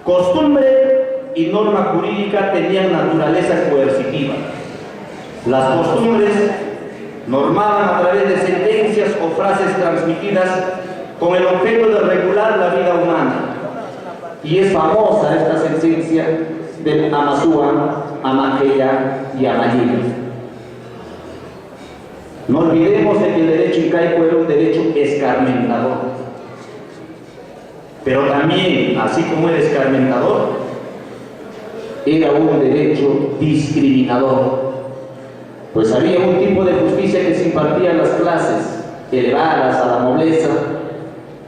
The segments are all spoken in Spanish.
Costumbre y norma jurídica tenían naturaleza coercitiva. Las costumbres normaban a través de sentencias o frases transmitidas con el objeto de regular la vida humana. Y es famosa esta sentencia del Amasúa, Amaqueya y Amayina. No olvidemos de que el derecho incaico era un derecho escarmentador. Pero también, así como era escarmentador, era un derecho discriminador. Pues había un tipo de justicia que se impartía a las clases elevadas, a la nobleza,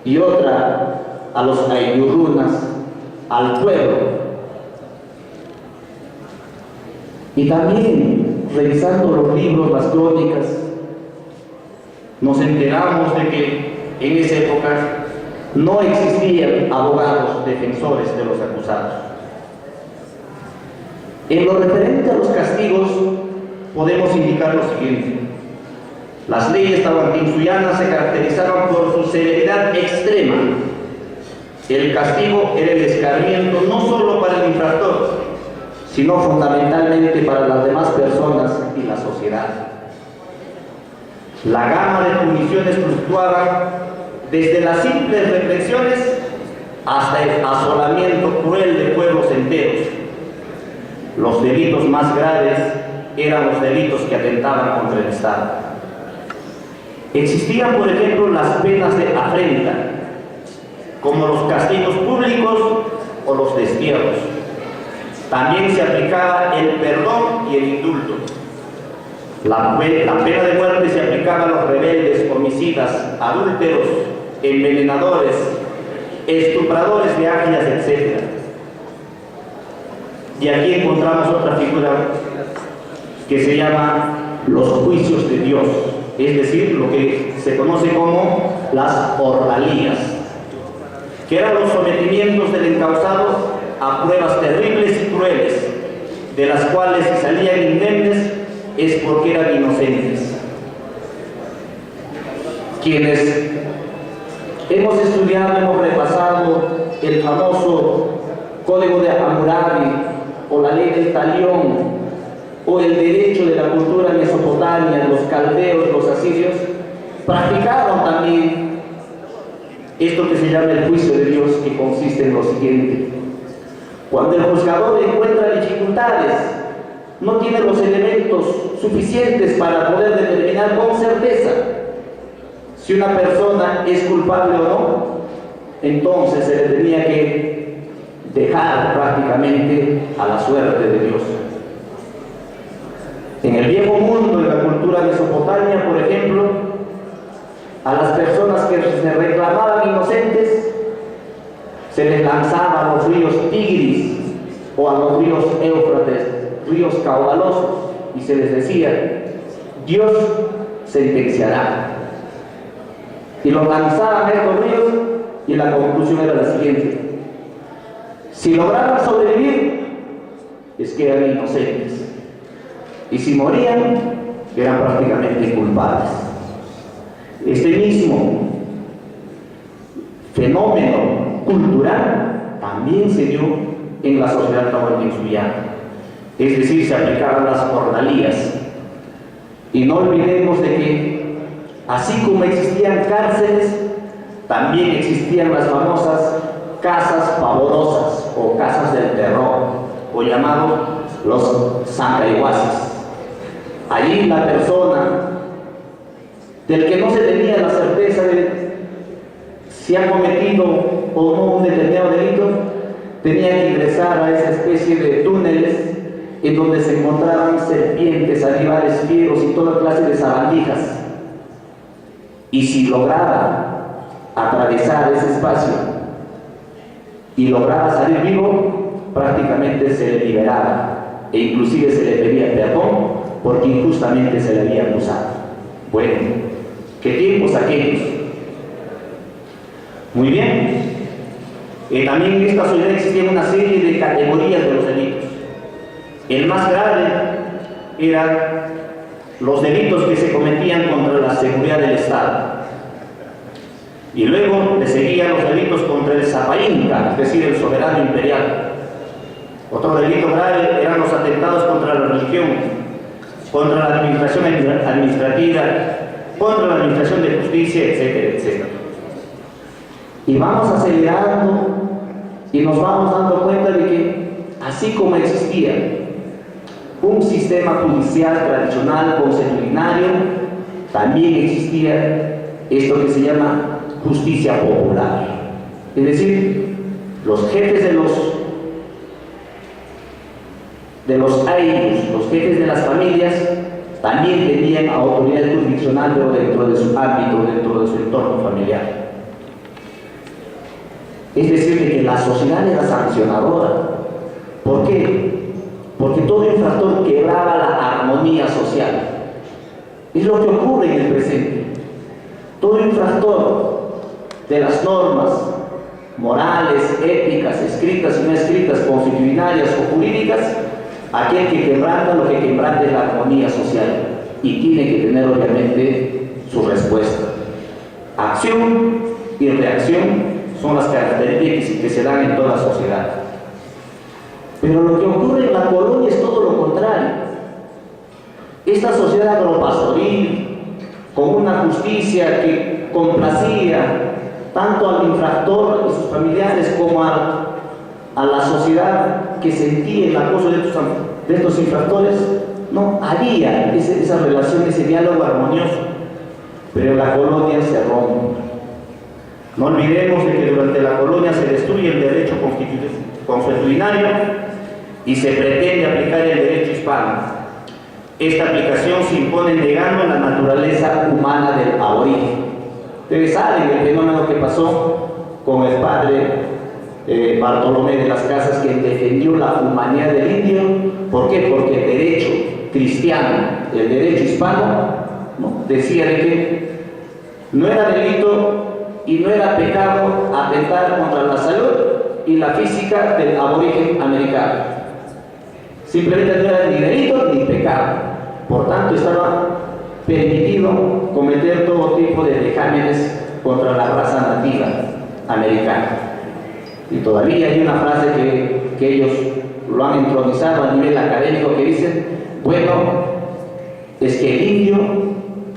y otra a los ayurrunas, al pueblo. Y también, revisando los libros, las crónicas, nos enteramos de que en esa época no existían abogados defensores de los acusados. En lo referente a los castigos, podemos indicar lo siguiente. Las leyes tahuantinsuyanas se caracterizaban por su severidad extrema. El castigo era el escarmiento no solo para el infractor, sino fundamentalmente para las demás personas y la sociedad. La gama de puniciones fluctuaba desde las simples represiones hasta el asolamiento cruel de pueblos enteros. Los delitos más graves eran los delitos que atentaban contra el Estado. Existían, por ejemplo, las penas de afrenta, como los castigos públicos o los destierros. También se aplicaba el perdón y el indulto. La pena de muerte se aplicaba a los rebeldes, homicidas, adúlteros, envenenadores, estupradores de ágilas, etc. Y aquí encontramos otra figura que se llama los juicios de Dios, es decir, lo que se conoce como las ordalías, que eran los sometimientos del encausado a pruebas terribles y crueles, de las cuales si salían indemnes es porque eran inocentes. Quienes hemos estudiado, hemos repasado el famoso Código de Hammurabi o la ley del talión o el derecho de la cultura mesopotamia, los caldeos, los asirios, practicaron también esto que se llama el juicio de Dios, que consiste en lo siguiente. Cuando el juzgador encuentra dificultades, no tiene los elementos suficientes para poder determinar con certeza si una persona es culpable o no, entonces se le tenía que dejar prácticamente a la suerte de Dios. En el viejo mundo, en la cultura mesopotamia, por ejemplo, a las personas que se reclamaban inocentes se les lanzaba a los ríos Tigris o a los ríos Éufrates, ríos caudalosos, y se les decía: Dios sentenciará. Y los lanzaban a estos ríos y la conclusión era la siguiente: si lograban sobrevivir, es que eran inocentes, y si morían, eran prácticamente culpables. Este mismo fenómeno cultural también se dio en la sociedad tahuantinsuya, es decir, se aplicaban las ordalías. Y no olvidemos de que así como existían cárceles, también existían las famosas casas pavorosas o casas del terror, o llamados los sancaiguasis. Allí la persona del que no se tenía la certeza de si ha cometido o no un determinado delito, tenía que ingresar a esa especie de túneles en donde se encontraban serpientes, animales fieros y toda clase de sabandijas. Y si lograba atravesar ese espacio y lograba salir vivo, prácticamente se le liberaba e inclusive se le pedía perdón porque injustamente se le había acusado. Bueno, ¿qué tiempos aquellos? Muy bien. También en esta sociedad existía una serie de categorías de los delitos. El más grave eran los delitos que se cometían contra la seguridad del Estado. Y luego le seguían los delitos contra el Zapainca, es decir, el soberano imperial. Otro delito grave eran los atentados contra la religión, contra la administración administrativa, contra la administración de justicia, etcétera, etcétera. Y vamos acelerando y nos vamos dando cuenta de que, así como existía un sistema judicial tradicional consuetudinario, también existía esto que se llama justicia popular. Es decir, los jefes de los aires, los jefes de las familias, también tenían autoridad jurisdiccional, pero dentro de su ámbito, dentro de su entorno familiar. Es decir, de que la sociedad era sancionadora. ¿Por qué? Porque todo infractor quebraba la armonía social. Es lo que ocurre en el presente. Todo infractor de las normas morales, éticas, escritas y no escritas, consuetudinarias o jurídicas, aquel que quebranta lo que quebranta es la armonía social y tiene que tener obviamente su respuesta. Acción y reacción son las características que se dan en toda sociedad. Pero lo que ocurre en la colonia es todo lo contrario. Esta sociedad agropastoril, con una justicia que complacía tanto al infractor y sus familiares como a la sociedad que sentía el acoso de estos infractores, no había esa relación, ese diálogo armonioso. Pero en la colonia se rompe. No olvidemos de que durante la colonia se destruye el derecho consuetudinario y se pretende aplicar el derecho hispano. Esta aplicación se impone negando la naturaleza humana del aborigen. Ustedes saben el fenómeno que pasó con el padre Bartolomé de las Casas, que defendió la humanidad del indio. ¿Por qué? Porque el derecho cristiano, el derecho hispano, ¿no?, decía de que no era delito y no era pecado atentar contra la salud y la física del aborigen americano. Simplemente no era ni delito ni pecado. Por tanto, estaba permitido cometer todo tipo de vejámenes contra la raza nativa americana. Y todavía hay una frase que ellos lo han entronizado a nivel académico, que dicen, bueno, es que el indio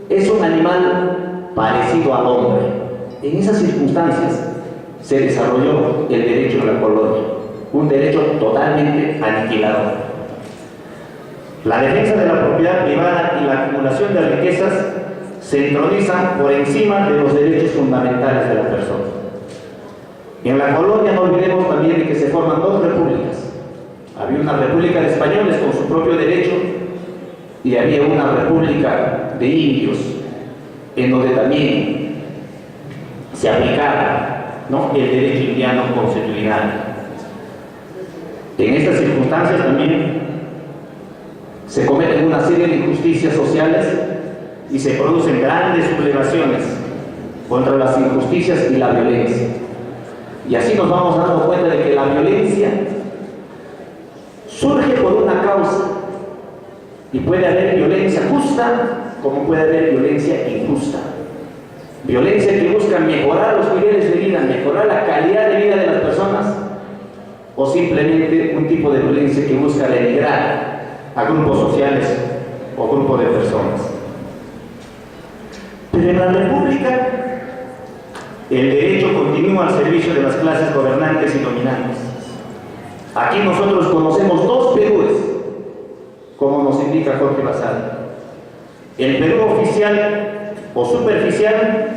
es un animal parecido al hombre. En esas circunstancias se desarrolló el derecho de la colonia, un derecho totalmente aniquilador. La defensa de la propiedad privada y la acumulación de riquezas se entronizan por encima de los derechos fundamentales de la persona. En la colonia no olvidemos también de que se forman dos repúblicas. Había una república de españoles con su propio derecho y había una república de indios, en donde también se aplicaba, ¿no?, el derecho indiano consuetudinario. En estas circunstancias también se cometen una serie de injusticias sociales y se producen grandes sublevaciones contra las injusticias y la violencia. Y así nos vamos dando cuenta de que la violencia surge por una causa, y puede haber violencia justa como puede haber violencia injusta. Violencia que busca mejorar los niveles de vida, mejorar la calidad de vida de las personas, o simplemente un tipo de violencia que busca denigrar a grupos sociales o grupos de personas. Pero en la República el derecho continúa al servicio de las clases gobernantes y dominantes. Aquí nosotros conocemos dos Perúes, como nos indica Jorge Basadre: el Perú oficial o superficial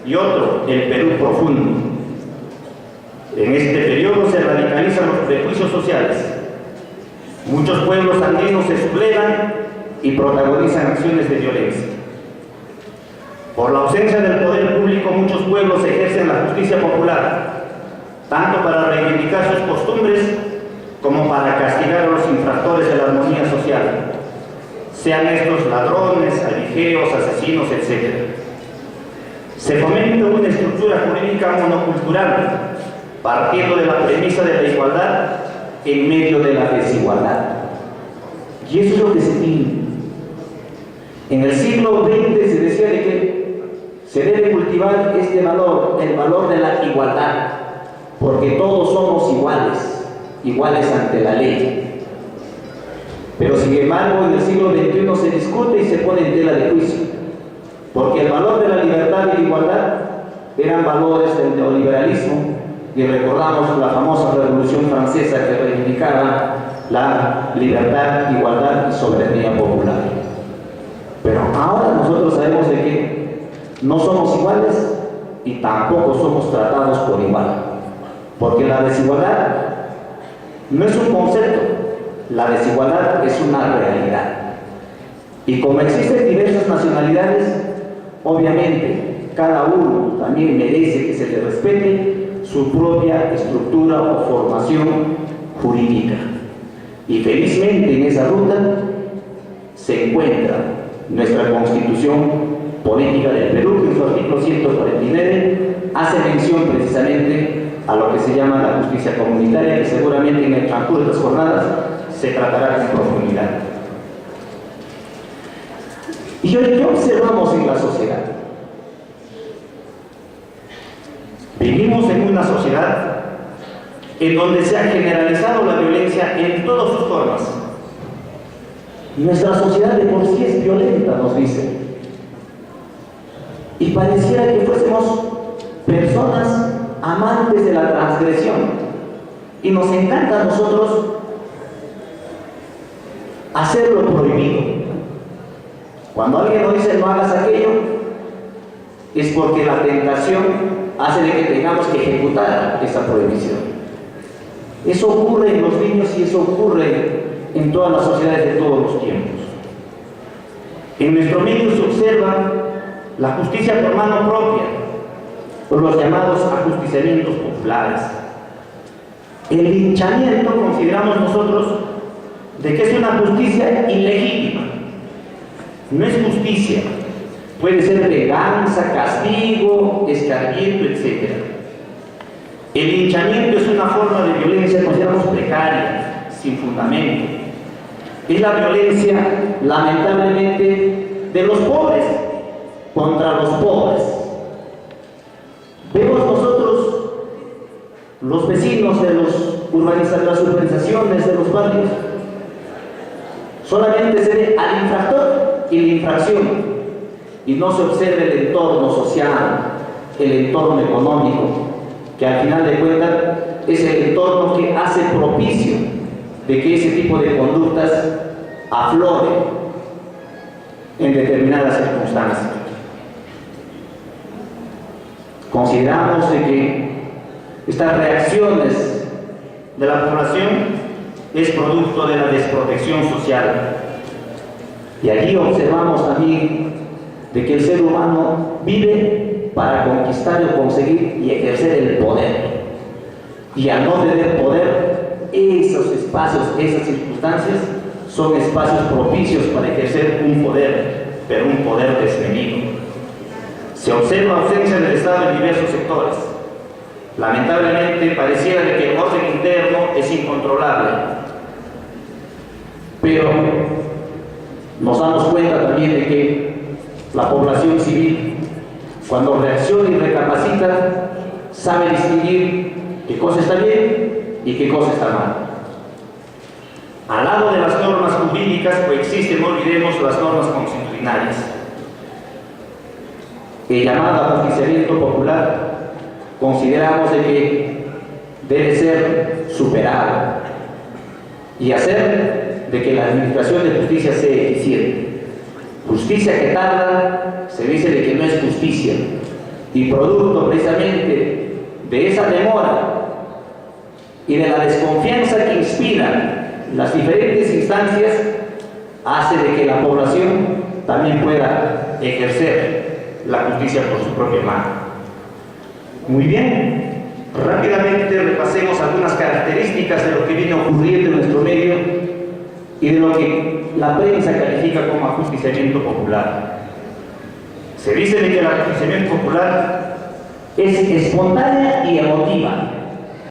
y otro, el Perú profundo. En este periodo se radicalizan los prejuicios sociales. Muchos pueblos andinos se sublevan y protagonizan acciones de violencia. Por la ausencia del poder público, muchos pueblos ejercen la justicia popular, tanto para reivindicar sus costumbres como para castigar a los infractores de la armonía social, sean estos ladrones, avijeos, asesinos, etc. Se fomenta una estructura jurídica monocultural, partiendo de la premisa de la igualdad en medio de la desigualdad. Y eso es lo que se tiene. En el siglo XX se decía de que se debe cultivar este valor, el valor de la igualdad, porque todos somos iguales, iguales ante la ley. Pero sin embargo, en el siglo XXI se discute y se pone en tela de juicio, porque el valor de la libertad y la igualdad eran valores del neoliberalismo, y recordamos la famosa Revolución Francesa que reivindicaba la libertad, igualdad y soberanía popular. Pero ahora nosotros sabemos de que no somos iguales y tampoco somos tratados por igual, porque la desigualdad no es un concepto, la desigualdad es una realidad. Y como existen diversas nacionalidades, obviamente cada uno también merece que se le respete su propia estructura o formación jurídica. Y felizmente en esa ruta se encuentra nuestra Constitución Política del Perú, que en su artículo 149 hace mención precisamente a lo que se llama la justicia comunitaria, que seguramente en el transcurso de las jornadas se tratará en profundidad. Y hoy, ¿qué observamos en la sociedad? Vivimos en una sociedad en donde se ha generalizado la violencia en todas sus formas. Nuestra sociedad de por sí es violenta, nos dicen. Y pareciera que fuésemos personas amantes de la transgresión. Y nos encanta a nosotros hacer lo prohibido. Cuando alguien nos dice no hagas aquello, es porque la tentación hace de que tengamos que ejecutar esa prohibición. Eso ocurre en los niños y eso ocurre en todas las sociedades de todos los tiempos. En nuestro medio se observa la justicia por mano propia, por los llamados ajusticiamientos populares. El linchamiento consideramos nosotros de que es una justicia ilegítima. No es justicia, puede ser venganza, castigo, escarmiento, etc. El linchamiento es una forma de violencia, consideramos precaria, sin fundamento. Es la violencia, lamentablemente, de los pobres contra los pobres. Vemos nosotros, los vecinos de las urbanizaciones, de los barrios, solamente se ve al infractor y la infracción, y no se observa el entorno social, el entorno económico, que al final de cuentas es el entorno que hace propicio de que ese tipo de conductas afloren en determinadas circunstancias. Consideramos de que estas reacciones de la población es producto de la desprotección social. Y allí observamos también de que el ser humano vive para conquistar o conseguir y ejercer el poder. Y al no tener poder, esos espacios, esas circunstancias son espacios propicios para ejercer un poder, pero un poder desmedido. Se observa ausencia del Estado en diversos sectores. Lamentablemente pareciera de que el orden interno es incontrolable, pero nos damos cuenta también de que la población civil, cuando reacciona y recapacita, sabe distinguir qué cosa está bien y qué cosa está mal. Al lado de las normas jurídicas coexisten, no olvidemos, las normas constitucionales. El llamado ajusticiamiento popular consideramos de que debe ser superado y hacer de que la administración de justicia sea eficiente. Justicia que tarda, se dice de que no es justicia, y producto precisamente de esa demora y de la desconfianza que inspiran las diferentes instancias, hace de que la población también pueda ejercer la justicia por su propia mano. Muy bien, rápidamente repasemos algunas características de lo que viene ocurriendo en nuestro medio y de lo que la prensa califica como ajusticiamiento popular. Se dice de que el ajusticiamiento popular es espontánea y emotiva.